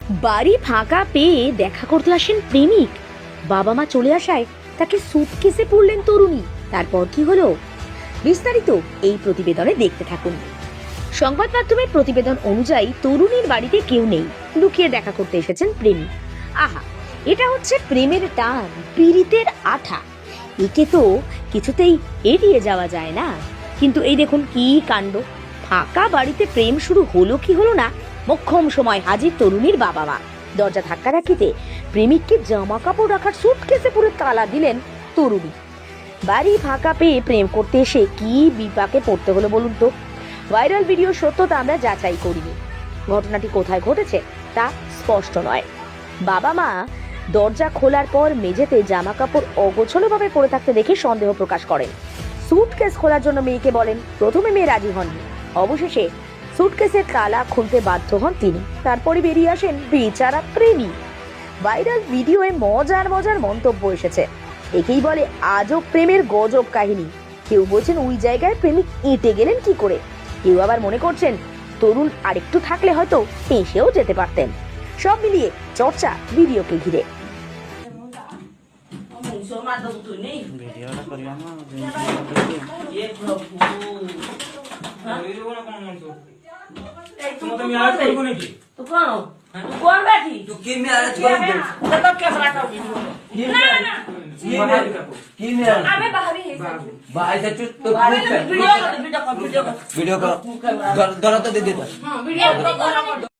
বাড়ি ফাঁকা পেয়ে দেখা করতে আসেন প্রেমিক। বাবা মা চলে আসায় তাকে সুটকেসে পুরলেন তরুণী। তারপর কি হলো বিস্তারিত এই প্রতিবেদনে দেখতে থাকুন। সংবাদ মাধ্যমের প্রতিবেদন অনুযায়ী তরুণীর বাড়িতে কেউ নেই, লুকিয়ে দেখা করতে এসেছেন প্রেমিক। আহা, এটা হচ্ছে প্রেমের টান, পীড়িতের আঠা। একে তো কিছুতেই এড়িয়ে যাওয়া যায় না। কিন্তু এই দেখুন কি কাণ্ড, ফাঁকা বাড়িতে প্রেম শুরু হলো কি হলো না, মোক্ষম সময় হাজির তরুণীর বাবা মা। দরজা ধাক্কাধাক্কিতে প্রেমিককে জামা কাপড় রাখার সুটকেসে পুরো তালা দিলেন তরুণী। বাড়ি ফাঁকা পেয়ে প্রেম করতে এসে কি বিপাকে পড়তে হলো বলুন তো। ভাইরাল ভিডিও সত্যতা আমরা যাচাই করিনি, ঘটনাটি কোথায় ঘটেছে তা স্পষ্ট নয়। বাবা মা দরজা খোলার পর মেঝেতে জামা কাপড় অগোছালোভাবে পড়ে থাকতে দেখে সন্দেহ প্রকাশ করেন। সুটকেস খোলার জন্য মেয়েকে বলেন। প্রথমে মেয়ে রাজি হননি, অবশেষে সুটকেসের তালা খুলতে বাধ্য হন তিনি। তারপরে বেরিয়ে আসেন বেচারা প্রেমী। ভাইরাল ভিডিওয়ে মজার মজার মন্তব্য এসেছে। একেই বলে আজব প্রেমের গজব কাহিনী। কেউ বলছেন ওই জায়গায় প্রেমিক এঁটে গেলেন কি করে, কেউ আবার মনে করছেন তরুণ আরেকটু থাকলে হয়তো পেঁশেও যেতে পারতেন। সব মিলিয়ে চর্চা ভিডিওকে ঘিরে। ভিডিও